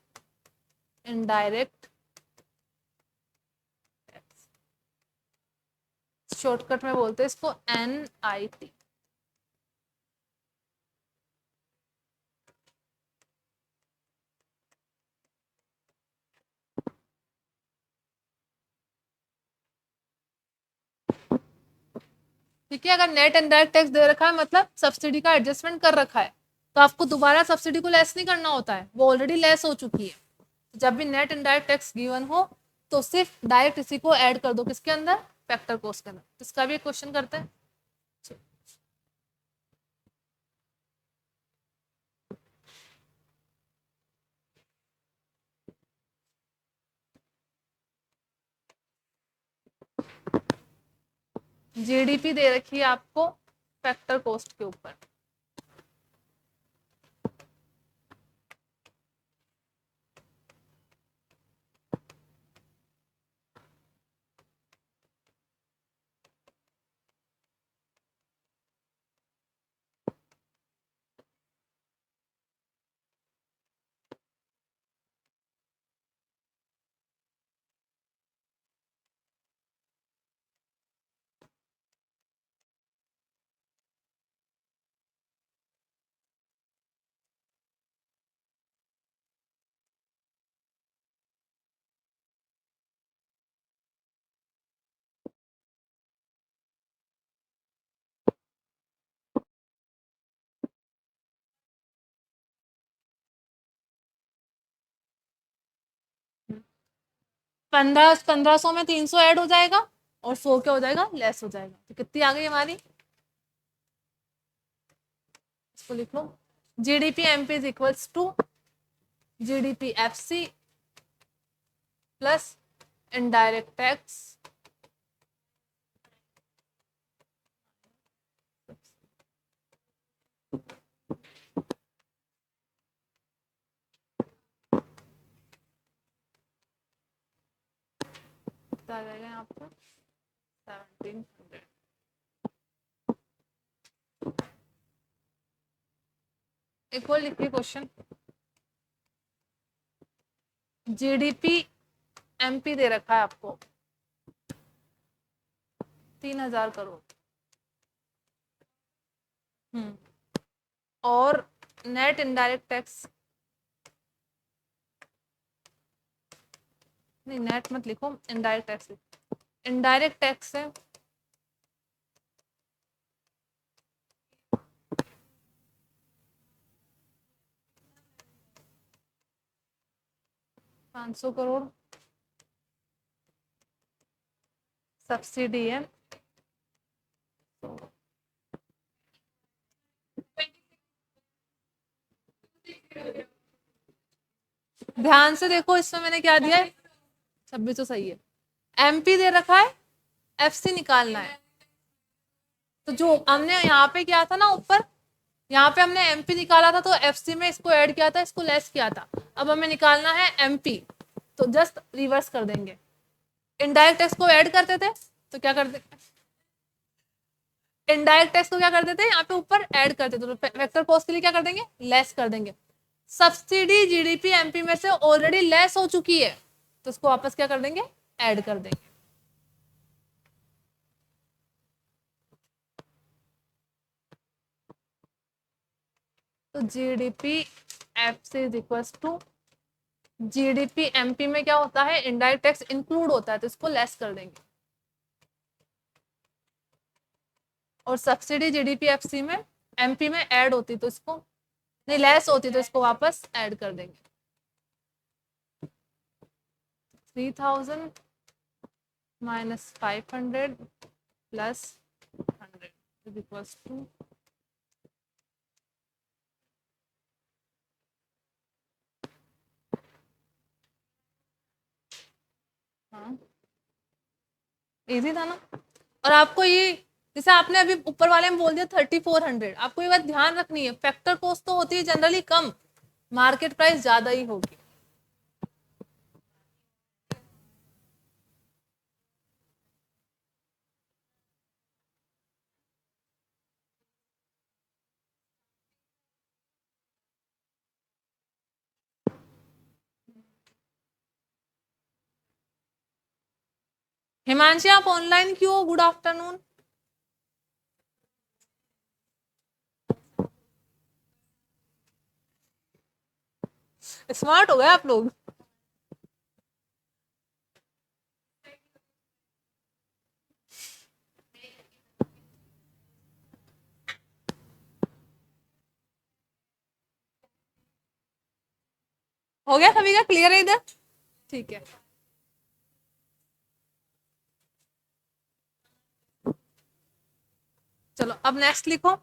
इनडायरेक्ट टैक्स, शॉर्टकट में बोलते हैं इसको NIT। ठीक है, अगर नेट इनडायरेक्ट टैक्स दे रखा है मतलब सब्सिडी का एडजस्टमेंट कर रखा है, तो आपको दोबारा सब्सिडी को लेस नहीं करना होता है, वो ऑलरेडी लेस हो चुकी है। जब भी नेट इनडायरेक्ट टैक्स गिवन हो तो सिर्फ डायरेक्ट इसी को ऐड कर दो, किसके अंदर, फैक्टर कॉस्ट के अंदर। इसका भी एक क्वेश्चन करते हैं। जीडीपी दे रखी है आपको फैक्टर कॉस्ट के ऊपर। पंद्रह 1500 में 300 ऐड हो जाएगा और 100 क्या हो जाएगा, लेस हो जाएगा। तो कितनी आ गई हमारी, इसको लिख लो, GDP MP is equals to GDP FC plus indirect tax आ जाएगा यहाँ पर 1700। एक और लिखिए क्वेश्चन, जीडीपी एमपी दे रखा है आपको 3000 करोड़ और नेट इनडायरेक्ट टैक्स, नहीं नेट मत लिखो, इनडायरेक्ट टैक्स लिखो। इनडायरेक्ट टैक्स है 500 करोड़, सब्सिडी है ध्यान से देखो, इसमें मैंने क्या दिया है, 26 तो सही है। एमपी दे रखा है, एफसी निकालना है। तो जो हमने यहाँ पे किया था ना ऊपर, यहाँ पे हमने एमपी निकाला था तो एफसी में इसको ऐड किया था, इसको लेस किया था। अब हमें निकालना है एमपी, तो जस्ट रिवर्स कर देंगे। इनडायरेक्ट टैक्स को ऐड करते थे तो क्या करते, इनडायरेक्ट टैक्स को क्या करते थे, यहाँ पे ऊपर ऐड करते थे, तो वेक्टर कॉस्ट के लिए क्या कर देंगे, लेस कर देंगे। सब्सिडी जीडीपी एमपी में से ऑलरेडी लेस हो चुकी है, तो उसको वापस क्या कर देंगे, ऐड कर देंगे। तो GDP FC is equal to GDP MP में क्या होता है, इनडायरेक्ट टैक्स इंक्लूड होता है, तो इसको लेस कर देंगे। और सब्सिडी जीडीपी एफसी में एमपी में ऐड होती तो इसको, नहीं लेस होती तो इसको वापस ऐड कर देंगे। 3000 minus 500 plus 100 is equals to, हाँ इजी था ना। और आपको ये, जैसे आपने अभी ऊपर वाले में बोल दिया 3400, आपको ये बात ध्यान रखनी है, फैक्टर कॉस्ट तो होती है जनरली कम, मार्केट प्राइस ज्यादा ही होगी। हिमांशी आप ऑनलाइन क्यों हो, गुड आफ्टरनून। स्मार्ट हो गए आप लोग। हो गया सभी का क्लियर है इधर? ठीक है, चलो अब नेक्स्ट लिखो।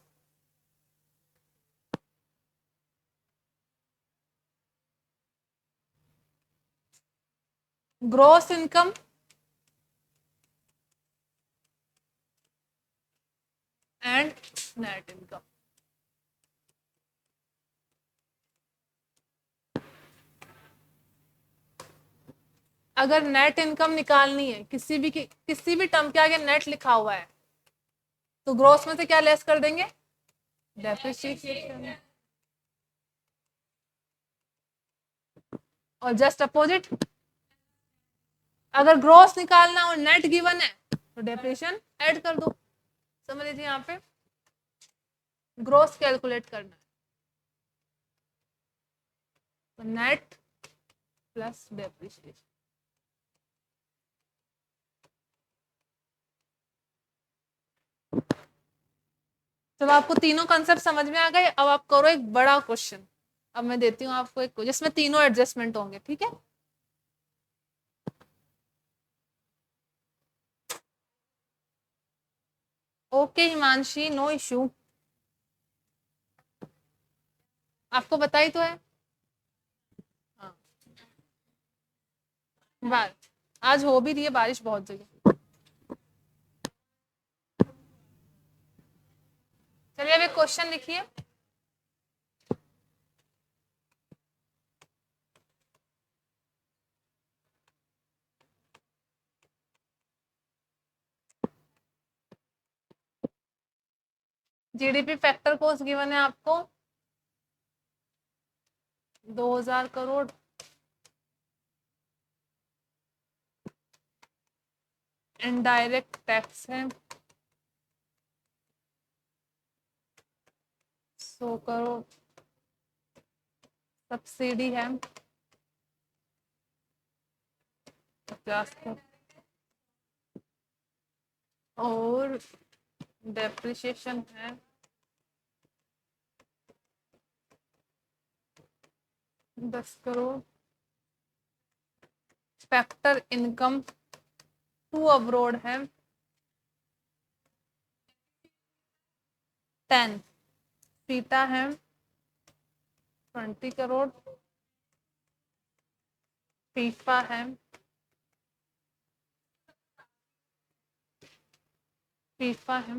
Gross income and net income. अगर नेट इनकम निकालनी है, किसी भी टर्म के आगे नेट लिखा हुआ है, तो ग्रॉस में से क्या लेस कर देंगे? डेप्रिसिएशन। और जस्ट अपोजिट, अगर ग्रॉस निकालना और नेट गिवन है तो डेप्रिसिएशन ऐड कर दो। समझ लीजिए, यहाँ पे ग्रॉस कैलकुलेट करना है तो नेट प्लस डेप्रिसिएशन। चलो आपको तीनों कंसेप्ट समझ में आ गए। अब आप करो एक बड़ा क्वेश्चन। अब मैं देती हूँ आपको एक जिसमें तीनों एडजस्टमेंट होंगे, ठीक है? Okay Himanshi, no issue. आपको बताई तो है। हाँ, आज हो भी रही है बारिश बहुत जगह। चलिए अब एक क्वेश्चन लिखिए। जीडीपी फैक्टर कॉस्ट गिवन है आपको 2000 करोड़। इनडायरेक्ट टैक्स है 100 करोड़। सब्सिडी है 50 करोड़। और डेप्रिसिएशन है 10 crore. Factor income to abroad है 10। पीटा है 20 करोड़। फीफा है फीफा है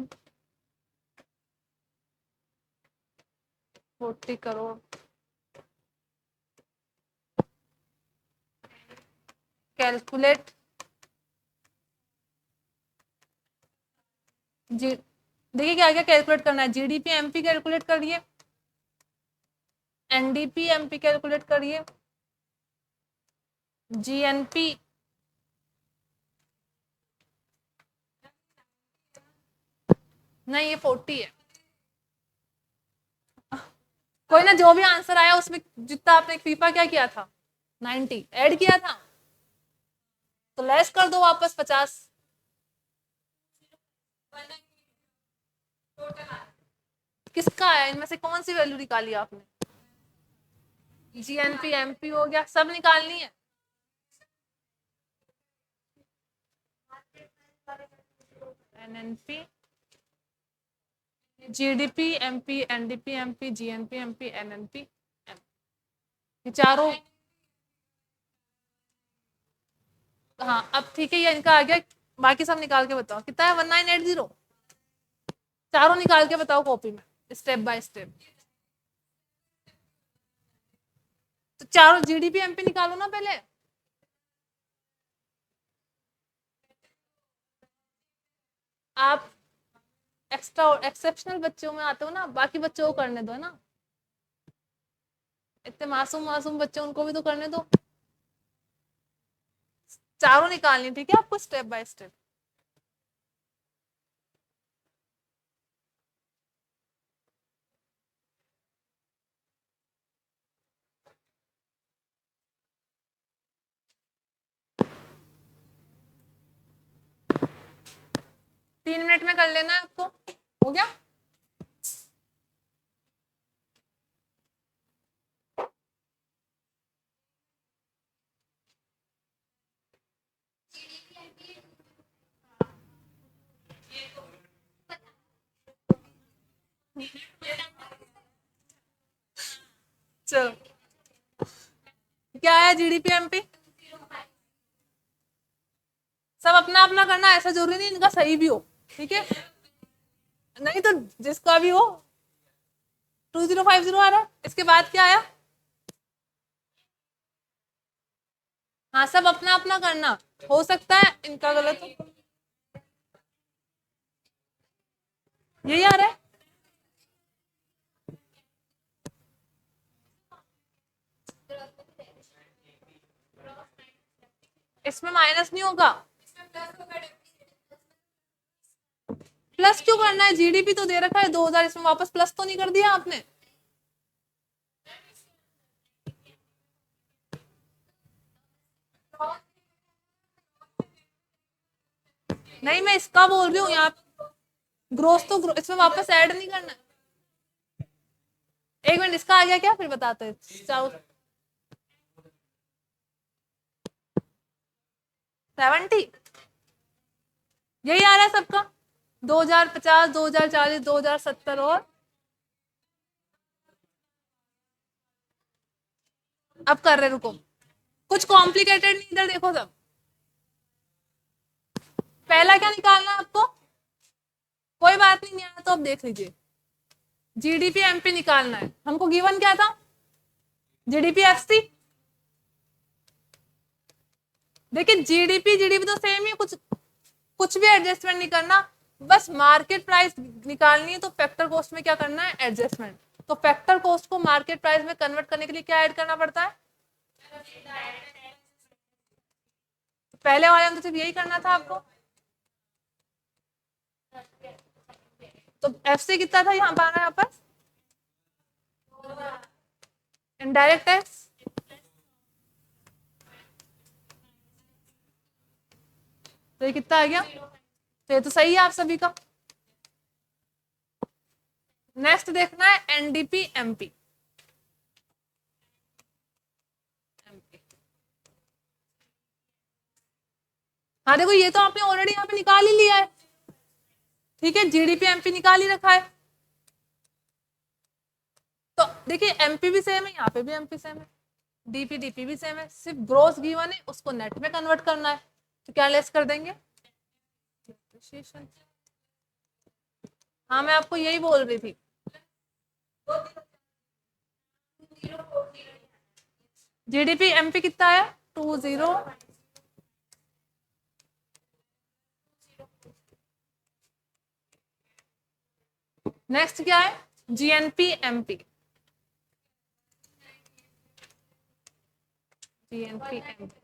40 करोड़। कैलकुलेट जी, देखिए क्या क्या कैलकुलेट करना है। जीडीपी एमपी कैलकुलेट करिए, एनडीपी एमपी कैलकुलेट करिए, जीएनपी नहीं, ये 40 है। कोई ना, जो भी आंसर आया उसमें जितना आपने फीफा क्या किया था 90 ऐड किया था, तो लेस कर दो वापस 50। किसका आया? इनमें से कौन सी वैल्यू निकाली आपने? जीएनपी एमपी हो गया, सब निकालनी है। NNP GDP MP NDP MP GNP MP NNP ये चारों। हाँ अब ठीक है, ये इनका आ गया। बाकी सब निकाल के बताओ कितना है। 1980। चारों निकाल के बताओ कॉपी में, स्टेप बाय स्टेप। तो चारों जीडीपी एमपी निकालो ना पहले। आप एक्स्ट्रा एक्सेप्शनल बच्चों में आते हो ना, बाकी बच्चों को करने दो ना। इतने मासूम मासूम बच्चे, उनको भी तो करने दो। चारों निकालनी, ठीक है आपको, स्टेप बाय स्टेप। तीन मिनट में कर लेना है आपको। हो गया? है जीडीपी एमपी? सब अपना अपना करना, ऐसा जरूरी नहीं इनका सही भी हो, ठीक है? नहीं तो जिसका भी हो 2050 आ रहा है, इसके बाद क्या आया? हाँ, सब अपना अपना करना, हो सकता है इनका गलत हो। यही आ रहा है। इसमें माइनस नहीं होगा, प्लस क्यों करना है? जीडीपी तो दे रखा है 2000, इसमें वापस प्लस तो नहीं कर दिया आपने? नहीं, मैं इसका बोल रही हूँ, यहाँ ग्रोथ तो इसमें वापस ऐड नहीं करना। एक मिनट, इसका आ गया क्या, फिर बताते हैं। 70 यही आ रहा है सबका, 2050, 2040, 2070 और अब कर रहे, रुको, कुछ कॉम्प्लिकेटेड नहीं, इधर देखो सब। पहला क्या निकालना है आपको? कोई बात नहीं आया तो अब देख लीजिए, जीडीपी एमपी निकालना है हमको। गिवन क्या था? GDP FC. देखिए जीडीपी जीडीपी तो सेम ही, कुछ कुछ भी एडजस्टमेंट नहीं करना, बस मार्केट प्राइस निकालनी है। तो फैक्टर कॉस्ट में क्या करना है? एडजस्टमेंट। तो फैक्टर कॉस्ट को मार्केट प्राइस में कन्वर्ट करने के लिए क्या ऐड करना पड़ता है? पहले वाले में तो सिर्फ यही करना था आपको। तो एफसी कितना था यहाँ पर? यहाँ पर इनडायरेक्ट टैक्स, तो ये कितना आ गया? तो ये तो सही है आप सभी का। नेक्स्ट देखना है एनडीपी एमपी। हाँ देखो, ये तो आपने ऑलरेडी यहाँ पे निकाल ही लिया है, ठीक है, जीडीपी एमपी निकाल ही रखा है। तो देखिए एमपी भी सेम है, यहाँ पे भी एमपी सेम है, डीपी डीपी भी सेम है, सिर्फ ग्रोस गिवन है, उसको नेट में कन्वर्ट करना है। तो क्या लेस कर देंगे? हाँ, मैं आपको यही बोल रही थी। जीडीपी एमपी कितना है? 20। नेक्स्ट क्या है? GNP MP. जीएनपी एमपी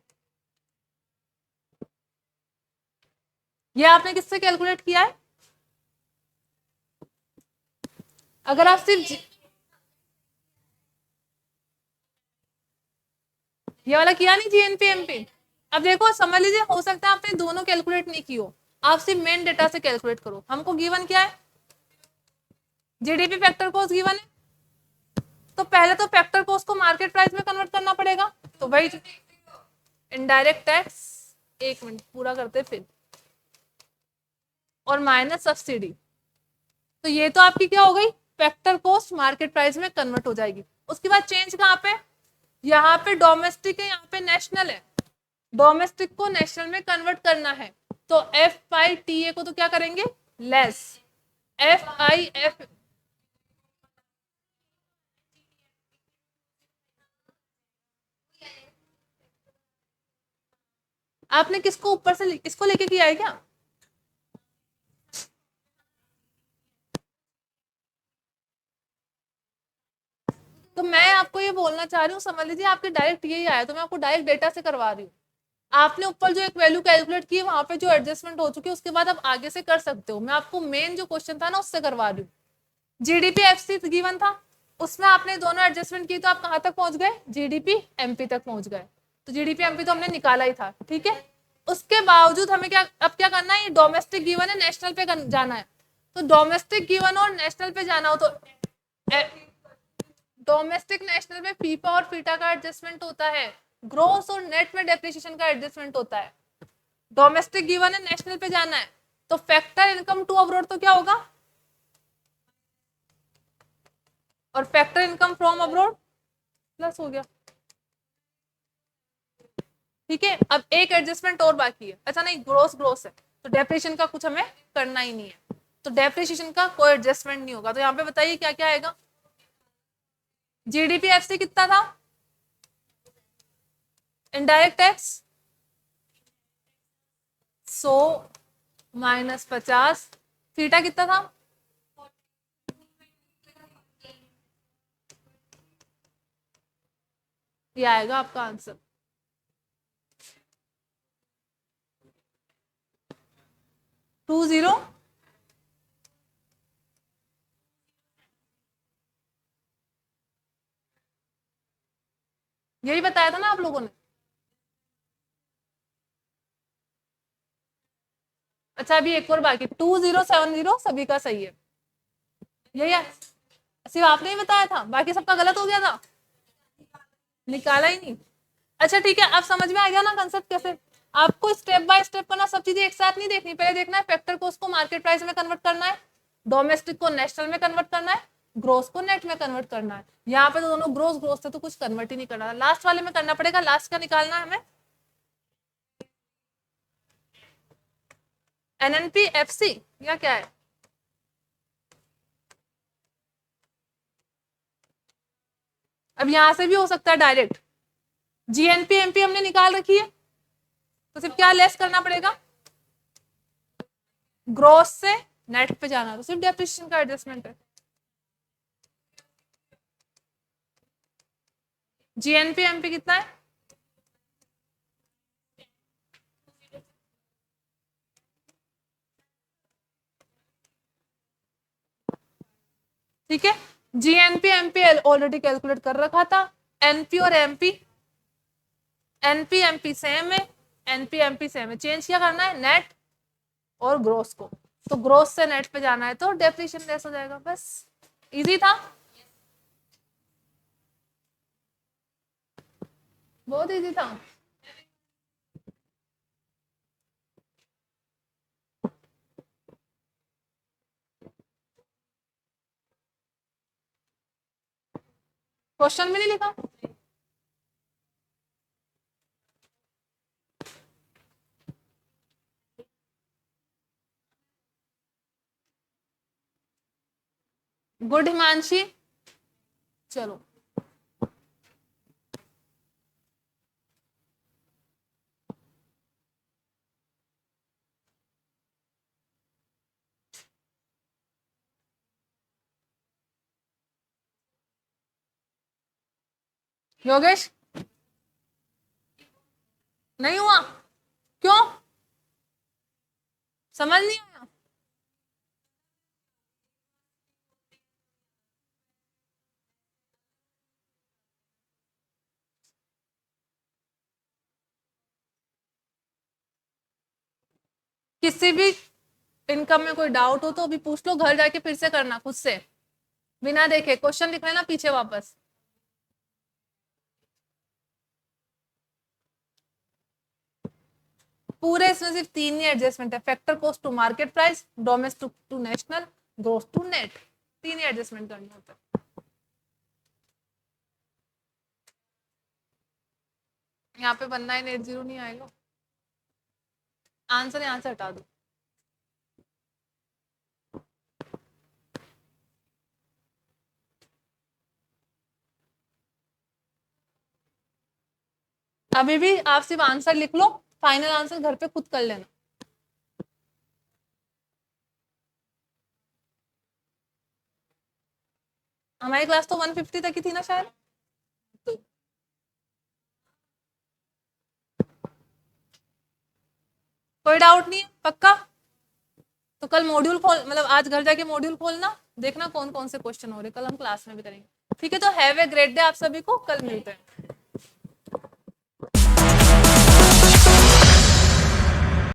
ये आपने किससे कैलकुलेट किया है? अगर आप सिर्फ ये वाला किया नहीं, जीएनपी एमपी, अब देखो समझ लीजिए, हो सकता है आपने दोनों कैलकुलेट नहीं की हो, आप सिर्फ मेन डेटा से कैलकुलेट करो। हमको गिवन क्या है? जीडीपी फैक्टर कॉस्ट गिवन है, तो पहले तो फैक्टर कॉस्ट को मार्केट प्राइस में कन्वर्ट करना पड़ेगा। तो भाई इनडायरेक्ट टैक्स, एक मिनट पूरा करते फिर, और माइनस सब्सिडी। तो ये तो आपकी क्या हो गई? फैक्टर कॉस्ट मार्केट प्राइस में कन्वर्ट हो जाएगी। उसके बाद चेंज कहाँ पे? यहाँ पे डोमेस्टिक है, यहाँ पे नेशनल है, डोमेस्टिक को नेशनल में कन्वर्ट करना है। तो एफ आई टी ए को तो क्या करेंगे? Less F I F. आपने किसको ऊपर से इसको लेके किया है क्या? तो मैं आपको ये बोलना चाह रही हूँ, समझ लीजिए आपके डायरेक्ट यही आया, तो मैं आपको डायरेक्ट डेटा से करवा रही हूँ। आपने ऊपर जो एक वैल्यू कैलकुलेट की, वहां पे जो एडजस्टमेंट हो चुकी है, उसके बाद आप आगे से कर सकते हो। मैं आपको मेन जो क्वेश्चन था ना, उससे करवा रही हूँ। जीडीपी एफसी गिवन था, उसमें आपने दोनों एडजस्टमेंट की, तो आप कहाँ तक पहुंच गए? जीडीपी एमपी तक पहुंच गए। तो जीडीपी एमपी तो हमने निकाला ही था, ठीक है। उसके बावजूद हमें क्या अब क्या करना है? ये डोमेस्टिक गिवन है, नेशनल पे जाना है। तो डोमेस्टिक गिवन और नेशनल पे जाना हो तो डोमेस्टिक नेशनल में फीफा और फीटा का एडजस्टमेंट होता है, ग्रोस और नेट में डेप्रिसिएशन का एडजस्टमेंट होता है। डोमेस्टिक गिवन है, नेशनल पे जाना है, तो फैक्टर इनकम टू अब्रॉड तो क्या होगा? और factor income from abroad plus हो गया। ठीक है, अब एक एडजस्टमेंट और बाकी है। अच्छा नहीं, ग्रोस ग्रोस है तो डेप्रिसिएशन का कुछ हमें करना ही नहीं है, तो डेप्रिसिएशन का कोई एडजस्टमेंट नहीं होगा। तो यहाँ पे बताइए क्या क्या आएगा। जीडीपी एफसी कितना था, इनडायरेक्ट टैक्स 100 माइनस 50, थीटा कितना था, ये आएगा आपका आंसर। टू जीरो यही बताया था ना आप लोगों ने। अच्छा अभी एक और बाकी, 2070 सभी का सही है, यही है, सिर्फ आपने ही बताया था, बाकी सबका गलत हो गया था, निकाला ही नहीं। अच्छा ठीक है, अब समझ में आ गया ना कंसेप्ट कैसे। आपको स्टेप बाय स्टेप करना, सब चीजें एक साथ नहीं देखनी, पहले देखना है फैक्टर को उसको मार्केट प्राइस में कन्वर्ट करना है, डोमेस्टिक को नेशनल में कन्वर्ट करना है, ग्रोस को नेट में कन्वर्ट करना है। यहाँ पे तो दोनों ग्रोस ग्रोस थे तो कुछ कन्वर्ट ही नहीं करना, लास्ट वाले में करना पड़ेगा, लास्ट का निकालना है हमें। एनएनपी एफसी या क्या है, अब यहां से भी हो सकता है डायरेक्ट। जीएनपी एमपी हमने निकाल रखी है, तो सिर्फ क्या लेस करना पड़ेगा, ग्रोस से नेट पे जाना, तो सिर्फ डेप्रिसिएशन का एडजस्टमेंट है। जीएनपी एमपी कितना है, ठीक है, जीएनपी एमपी ऑलरेडी कैलकुलेट कर रखा था। एनपी और एमपी, एनपी एमपी सेम है, एनपी एमपी सेम है, चेंज क्या करना है, नेट और ग्रोस को, तो ग्रोस से नेट पे जाना है तो डेप्रिसिएशन लेस हो जाएगा, बस इजी था, बहुत इजी था। क्वेश्चन में नहीं लिखा, गुड हिमांशी, चलो योगेश, नहीं हुआ, क्यों, समझ नहीं आया, किसी भी इनकम में कोई डाउट हो तो अभी पूछ लो, घर जाके फिर से करना खुद से, बिना देखे क्वेश्चन लिख लेना पीछे वापस। पूरे इसमें सिर्फ तीन ही एडजस्टमेंट है, factor cost to market price, domestic to national, gross to net, तीन ही एडजस्टमेंट करने होते हैं। यहाँ पे 1980 नहीं आएगा, आंसर यहाँ से हटा दो। अभी भी आप सिर्फ आंसर लिख लो, फाइनल आंसर घर पे खुद कर लेना। हमारी क्लास तो 150 तक ही थी ना शायद, कोई डाउट नहीं है पक्का। तो कल मॉड्यूल खोल, मतलब आज घर जाके मॉड्यूल खोलना, देखना कौन कौन से क्वेश्चन हो रहे, कल हम क्लास में भी करेंगे। ठीक है, तो हैव ए ग्रेट डे आप सभी को, कल मिलते हैं।